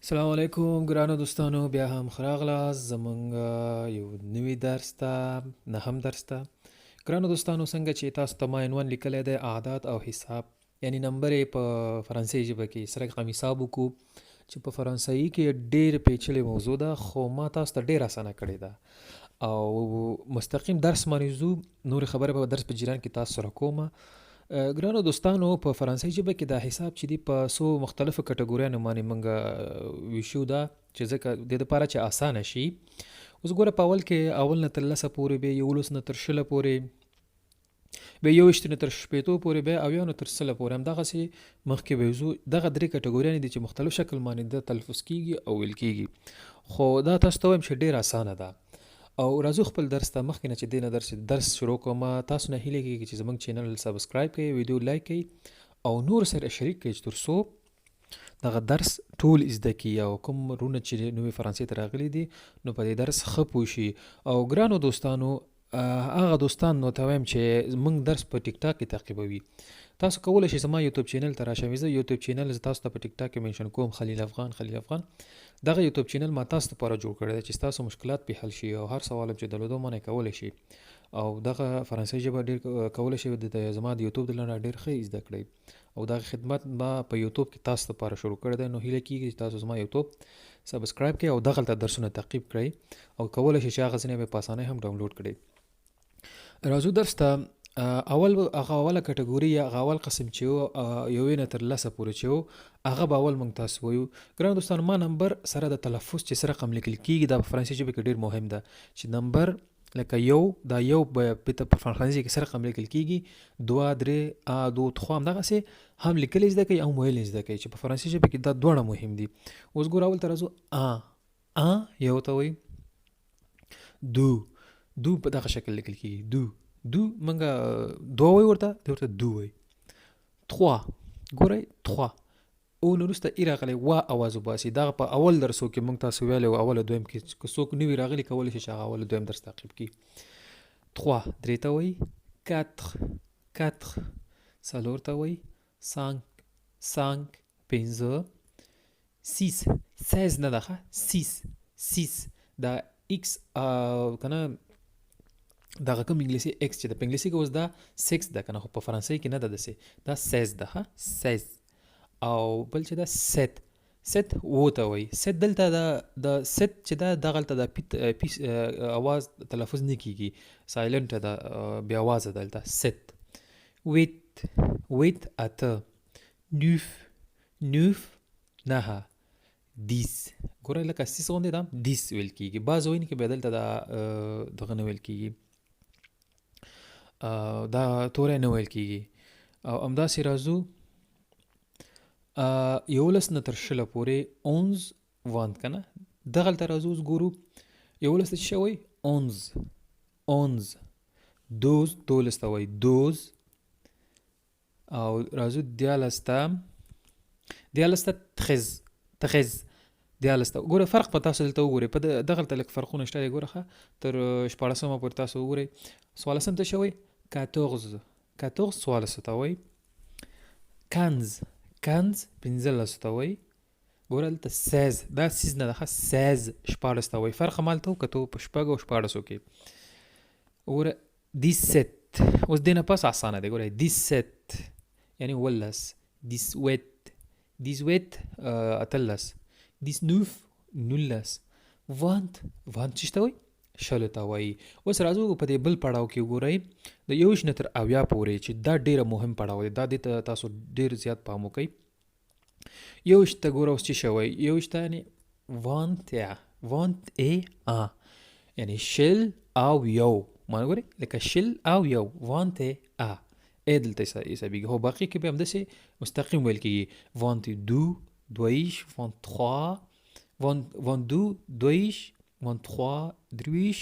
السلام علیکم ګرانو دوستانو، بیا هم ښه راغلاست زموږ یو نوي درس ته، نهم درس ته. ګرانو دوستانو، څنګه چې تاسو ته ما عنوان لیکلی دی عادات او حساب، یعنی نمبرې په فرانسوي ژبه کې. سره هم حساب وکړو چې په فرانسوي کې ډېر پیچلې موضوع ده، خو ما تاسو ته ډېر اسانه کړې ده. او مستقیم درس باندې ځو. نورې خبرې به درس په جریان کې تاسو سره کومه. ګرانو دوستانو، په فرانسوي ژبه کې دا حساب چې دی په څو مختلفو کټګوریانو باندې موږ ویشو ده، چې ځکه د دې لپاره چې اسانه شي. اوس ګوره، په اول کې اول نه تر لسه پورې، بیا 11 نه تر 20 پورې، بیا 21 نه تر 60 پورې، بیا 90 نه تر 100 پورې. همدغسې مخکې به ځو. دغه درې کټګوریانې دي چې مختلف شکل باندې د تلفظ کیږي او ویل کیږي. خو دا تاسو ته وایم چې ډېر اسانه ده. او راځو خپل درس ته. مخکې نه چې دې نه درس شروع کوم، تاسو نه هیله کېږي چې زموږ چینل سبسکرایب کړئ، ویډیو لایک کړئ او نور سره شریک کړئ، تر څو دغه درس ټول زده کړي او کوم رونه چې نوې فرانسې ته راغلي دي نو په دې درس ښه پوه شي. او ګرانو دوستانو، هغه دوستان نو ته وایم چې موږ درس په ټیک ټاک کې تعقیبوي. تاسو کولی شئ زما یوټیوب چینل ته راشئ. زه یوټیوب چینل تاسو ته په ټیک ټاک کې منشن کوم، خلیل افغان. دغه یوټیوب چینل ما تاسو لپاره جوړ کړی دی چې تاسو مشکلات پې حل شي او هر سوال چې درلودو منې کولی شي. او دغه فرانسوي ژبه ډېر کولی شئ زما د یوټیوب د لاره ډېر ښه زده کړئ. او دغه خدمت ما په یوټیوب کې تاسو لپاره شروع کړی دی. نو هیله کېږي چې تاسو زما یوټیوب سبسکرایب کړئ او دغلته درسونه تعقیب کړئ او کولی شئ چې هغه ځینې به په اسانۍ هم ډاونلوډ کړئ. راځو درس ته. اوله کټګوري یا اول قسم چې یوې نه تر لسه پورې چې هغه به اول موږ تاسو وایو. ګرانو دوستانو، ما نمبر سره د تلفظ چې سره رقم لیکل کېږي دا په فرانسوي ژبه کې ډېر مهم ده چې نمبر لکه یو، دا یو به په فرانسوي کې سره رقم لیکل کېږي. 2 3 2 3 همدغسې هم لیکل زده کوي او ویل زده کوي چې په فرانسوي ژبه کې دا دواړه مهم دي. اوس ګوره، اول ته راځو. یو ته وایي دو په دغه شکل لیکل کېږي. دو منګه دو وای ورته دو وای. 3 ګورئ 3 او نه وروسته ای راغلی وا اواز وباسي. دغه په اول درسو کې موږ تاسو ویلی و، اول دویم کې که څوک نوي راغلي کولی شي چې هغه اول دویم درس تعقیب کړي. 3 درې ته وایي. 4 څلور ته وایي. 5 پنځه. 6 نه ده ښه، 6 دا ایکس که نه دغه کوم انګلیسي ایکس چې د په انګلیسي کې اوس دا 6 ده که نه، خو په فرانسوي کې نه ده داسې، دا 16 ده ښه 16. او بل چې دا ست و ته وایي. ست دلته د ست چې دا دغلته د پیس اواز تلفظ نه کېږي، سایلنټه ده، بې اوازه دلته. ست. ویت اته. نوف نهه. 10 ګوره لکه 6 غوندې دا 10 ویل کېږي. بعض وایي کې بیا دلته دا دغه نه ویل کېږي، دا توری نه ویل کېږي. او همداسې راځو 11 نه تر 20 پورې 11 واند که نه. دغلته راځو. اوس ګورو 11 ته څه شی وایي؟ 11. 12 ته وایي 12. او راځو 14 ته 13. ګوره فرق په تاسو دلته وګورئ، په دغلته لږ فرقونه شته دی. ګوره ښه تر 14 پورې تاسو وګورئ. 14 ته څه وایي؟ 14. 14 ته وایي. 15 ته وایي. ګوره دلته 16 دا 6 نه ده ښه 16 ته وایي. فرق همالته وکتو په شپږ او 14 کې. ګوره 17 اوس دې نه پس اسانه دی. ګوره 17 یعنی 18. 18 اتلس. 19 20 څه ته وایي؟ 20 ته وایي. اوس راځو په دې بل پړاو کې وګورئ د 21 نه تر 90 پورې چې دا ډېره مهم پړاو دی. دا دې ته تاسو ډېر زیات پام وکئ. 21 ته ګوره اوس څه شی وایي؟ 21 ته یعنې 21 یعنې شل او یو. ما ګورئ لکه شل او یو 21 دلته حسابېږي. خو باقي کې بیا همداسې مستقیم ویل کېږي. 22 دویش. 23 22 دویش. 23 درویش.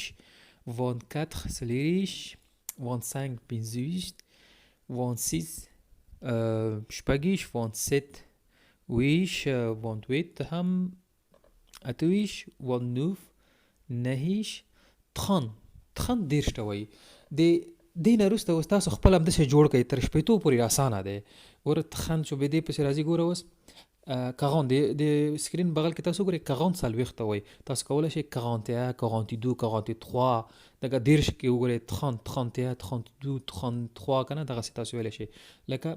24 څلېرویشت. 25 پنځهویشت. 26 شپږویشت. 27 ویش. 28 هم اتهویشت. 29 نهویشت. 30 دېرش ته وایي. دې نه وروسته اوس تاسو خپل همداسې جوړ کړئ تر 80 پورې اسانه دی. ګوره 30 چې بیا دې پسې راځي. ګوره اوس 40 د سکرین بغل کې تاسو ګورئ 40 څلوېښت ته وایي. تاسو کولی شئ 41 42 43 دغه 30 کې وګورئ 30 31 32 33 که نه دغسې تاسو ویلی شئ. لکه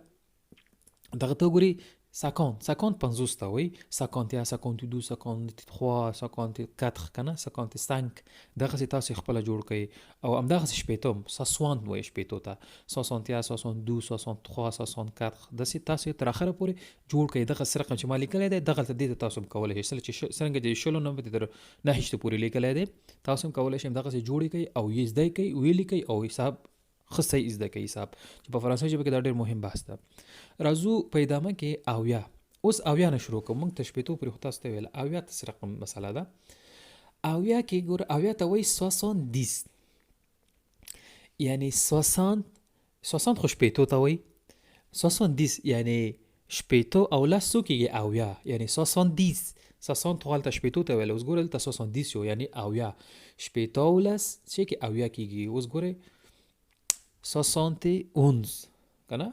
دغه ته وګورئ 50 50 50 ته وایي 51 52 53 54 که نه 55 دغسې تاسو خپله جوړ کړئ. او همدغسې شپېتم 60 وایي شپېتو ته 61 62 63 64 داسې تاسو تر اخره پورې جوړ کړئ. دغسې رقم چې ما لیکلی دی دغلته دې ته تاسو هم کولی شئ چې څرنګه د شلو نه تر 9 پورې لیکلی دی تاسو هم کولی شئ دغسې جوړې کړئ او یې زده کړئ ویې لیکئ او حساب ښه صحیح زده کړئ حساب چې په فرانسوي ژبه کې دا ډېر مهم بحث ده. راځو په ادامه کې اویا. اوس اویا نه شروع کوم. موږ ته شپېتو پورې خو تاسو ته ویل اویا څه رقم مسله ده. اویا کې ګوره اویا ته وایي 70 یعنې 60 خو شپېتو ته وایي 70 یعنې شپېتو او لس څو کېږي اویا یعنې 60 خو هلته شپېتو ته ویل اوس ګوره دلته 70 یو یعنې اویا شپېتو او لس چې کې اویا کېږي. اوس ګورئ 71 که نه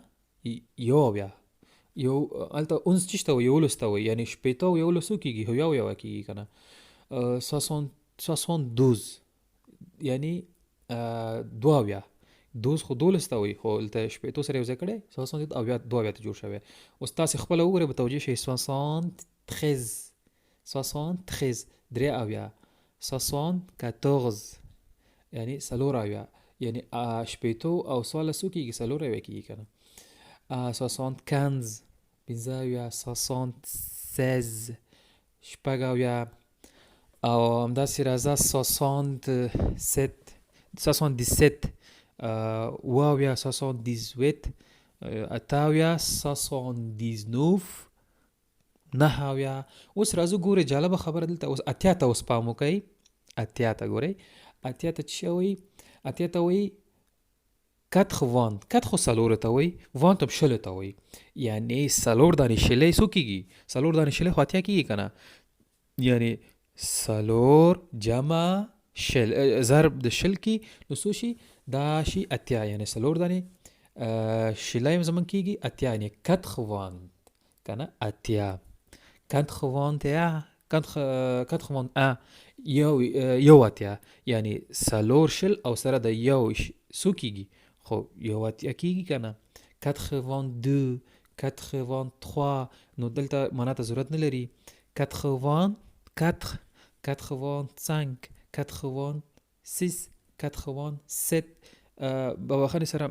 یو اویا یو هلته 11 چې ته وایي 11 ته وایي یعنې شپېتو او 11 څو کېږي یو کېږي که نه 72 یعنې دوه اویا 12 خو 12 ته وایي خو هلته شپېتو سره یو ځای کړی 72 اویا دوه اویا ته جوړ شوی. اوس تاسې خپله وګورئ به توجه شئ 73 درې اویا 74 یعنې څلور اویا یعنی شپېتو او 14 کېږي 4 اویا کېږي که نه 75 پنځه اویا 76 شپږ اویا او همداسې راځه 77 اوه اویا 78 اته اویا 79 نهه اویا. اوس راځو ګورئ جالبه خبره دلته اوس اتیا ته اوس پام وکئ. اتیا ته ګورئ اتیا ته څه وایي اتیا ته وایي 80 خو څلورو ته وایي وانت هم شلو ته وایي یعنې څلور دانې شلۍ څو کېږي څلور دانې شلۍ خو اتیا کېږي که نه یعنې څلور جمع شل ضرب د شل کې نو څو شي دا شي اتیا یعنې څلور دانې شلۍ هم زموږ کېږي اتیا یعنې 80 که نه اتیا 81 یو اتیا یعنی څلور شل او سره د یو څو کېږي خو یو اتیا کېږي که نه 82 83 نو دلته معنا ته ضرورت نه لري 84 85 86 87 ببخښنې سره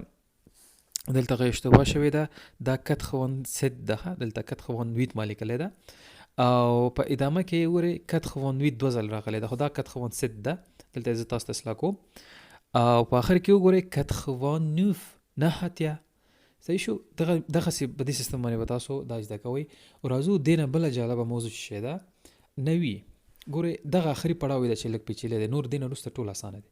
دلته غي اشتباه شوې ده دا 87 ده دلته 88 ما لیکلی ده او په ادامه کې وګورئ 88 دوه ځل راغلی ده خو دا 87 ده دلته زه تاسو ته اصلاح کوم او په آخر کې وګورئ 89 نهه اتیا صحیح شو. دغسې په دې سیستم باندې به تاسو دا زده کوئ. راځو دې نه بله جالبه موضوع چې شی ده نوي ګورئ دغه آخري پړاو دی چې لږ پیچلی دی نور دې نه وروسته ټول اسانه دی.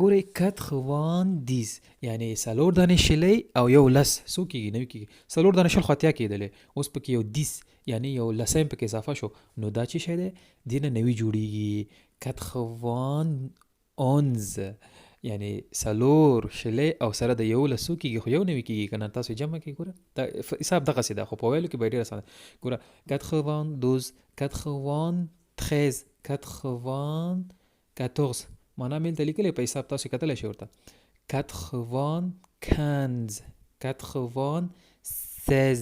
ګورئ 90 یعنې څلور دانې شلۍ او یو لس څو کېږي نوي کېږي څلور دانې شل خو اتیا کېدلې اوس پکې یو 10 یعنې یو لسم پکې اضافه شو نو دا چې شی دی دې نه نوي جوړېږي 91 یعنې څلور شلۍ او سره د یو لس څو کېږي خو یو نوي کېږي که نه تاسو جمع کړئ ګوره دا حساب دغسې ده خو په ویلو کې به ډېر اسانه ګوره 92 93 94 معنا مې دلته لیکلی په حساب تاسو کتلی شئ ورته 95 96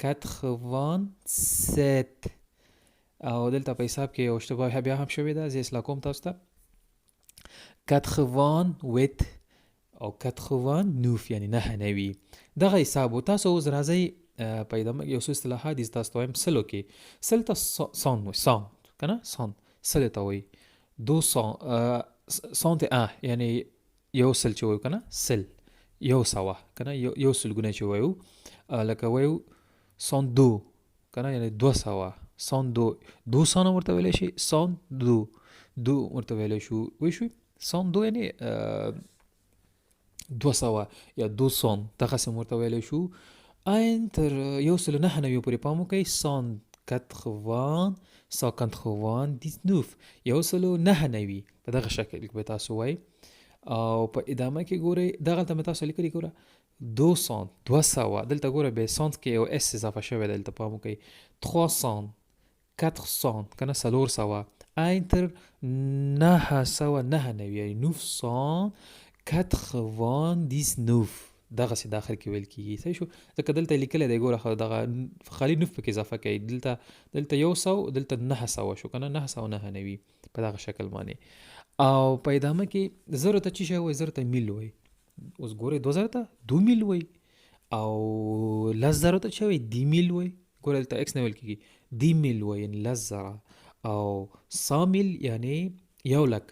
87 او دلته په حساب کې یو اشتباه بیا هم شوې ده زه اصلاح کوم تاسو ته 88 او 89 یعنې نهه نوي دغه حساب و. تاسو اوس راځئ په ادامه کې یو څو اصطلاحات دي تاسو ته وایم سلو کې سل ته سان که نه سان سلو ته وایي 201 یعنی یو سل چې وایو که نه سل یو سوه که نه یو سلګونه چې وایو لکه وایو 102 که نه یعنی 200 200 هم ورته ویلی شي 102 ورته ویلی شو وایي شوي 102 یعنی 200 یا 200 دغسې هم ورته ویلی شو. این تر یو سلو نهه نوي پورې پام وکئ 199 یو سلو نهه نوي په دغه شکل کې به تاسو وایي او په ادامه کې ګورئ دغلته مې تاسو لیکلي ګوره 200 200 دلته ګوره به سنت کې یو اس اضافه شوی دی دلته پام وکړئ 300 400 کنه 400 اینتر 999 یعنی 999 دغسې د آخر کې ویل کېږي صحیح شو ځکه دلته لیکلی دی ګوره دغه خالي نوف پکې اضافه کوي دلته 100 دلته 900 شو کنه 999 په دغه شکل باندې او په ادامه کې زرو ته څه شی وایي زرو ته میل وایي اوس ګورئ 2000 ته 2 میل وایي او 10000 ته څه وایي 10 میل وایي ګوره دلته اکس نه ویل کېږي 10 میل وایي یعنې 10000 او 100 میل یعنې 1,00,000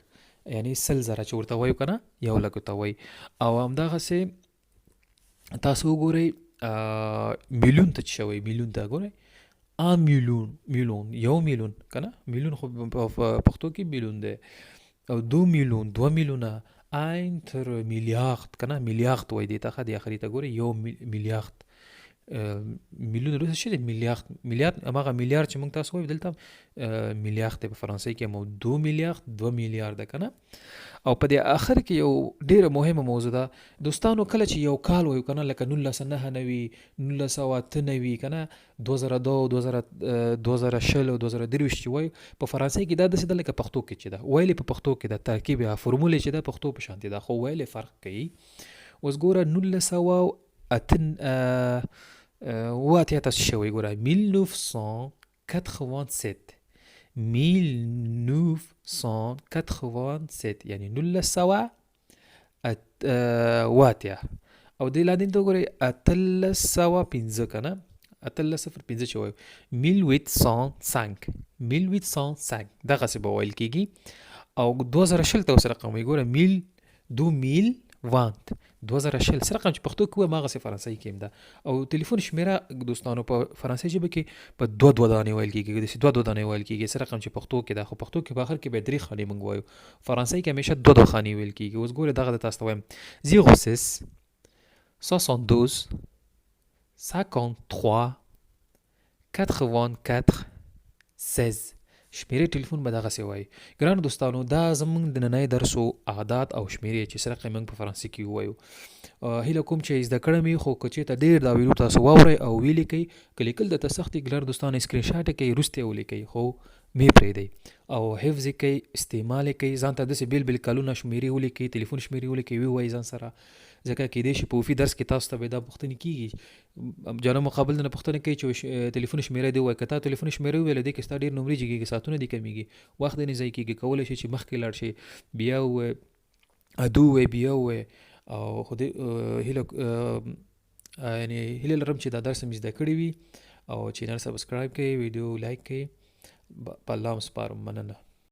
یعنې 100,000 چې ورته وایو که نه 1,00,000 ته وایي او همدغسې تاسو وګورئ میلیون ته څه وایي میلیون ته ګورئ میلیون یو میلیون که نه میلیون خو په پښتو کې میلیون دی او 2 میلیون 2 میلیونه اینتر میلیارد که نه میلیارد وایي دې ته ښه د آخري ته ګورئ یو میلیارد میلیون روسه څه دی میلیارد هماغه میلیارد چې موږ تاسو وایو دلته میلیارد دی په فرانسوي کې مو 2 میلیارد 2 میلیارده که نه او په دې آخر کې یو ډیره مهمه موضوع ده دوستانو کله چې یو کال وایو که نه لکه 1999 1998 که نه 2002 2020 2023 چې وایو په فرانسوي کې دا داسې ده لکه پښتو کې چې ده ویلې په پښتو کې ده ترکیب یا فرمولې چې ده پښتو په شانتې ده خو ویلې فرق کوي اوس ګوره 1900 تاسو شوی ګوره 1987 1987 یعنی 1900 واتیا او دې لاندې ته ګورئ 1815 که نه 1805 چې وایو 1805 دغسې به ویل کېږي او 2020 ته اوس رقم وایي ګوره 2020 2020 سره رقم چې پښتو کې وایي هماغسې فرانسوي کې هم ده او تلیفون شمیره دوستانو په فرانسوي ژبه کې په 2 دانې ویل کېږي داسې 2 دانې ویل کېږي سره رقم چې پښتو کې ده خو پښتو کې په آخر کې به 3 خانې موږ وایو فرانسوي کې همیشه 2 خانې ویل کېږي اوس ګوره دغه د تاسو ته وایم 06 72 53 84 16 شمیرې ټلیفون به دغسې وایي ګرانو دوستانو دا زموږ د نننی درسو عادات او شمیرې چې سره موږ په فرانسي کې ووایو هیله کوم چې زده کړم یې خو که چېرته ډېر دا ویډیو تاسو واورئ او ولیکئ که لیکل درته سخت وي ګرانو دوستانو سکرین شاټ یې کوئ وروسته یې ولیکئ خو مې پرېږدئ او حفظ یې کوئ استعمال یې کوئ ځان ته داسې بیل بیل کلونه شمیرې ولیکئ تلیفون شمیرې ولیکئ ووایئ ځان سره ځکه کېدای شي په وفي درس کې تاسو ته به دا پوښتنې کېږي جانب مقابل نه پوښتنه کوي چې تلیفون شمیره دی وایي که تا تلیفون شمیره وویله دې کې ستا ډېر نمرې جګېږي ساعتونه دې کمیږي وخت دې نه ضایع کېږي کولی شي چې مخکې لاړ شي بیا ووایي ادو وایي بیا ووایي او خو دې هیله یعنې هیله لرم چې دا درس مې زده کړی وي او چینل سبسکرایب کړئ ویډیو لایک کړئ په الله هم سپارم مننه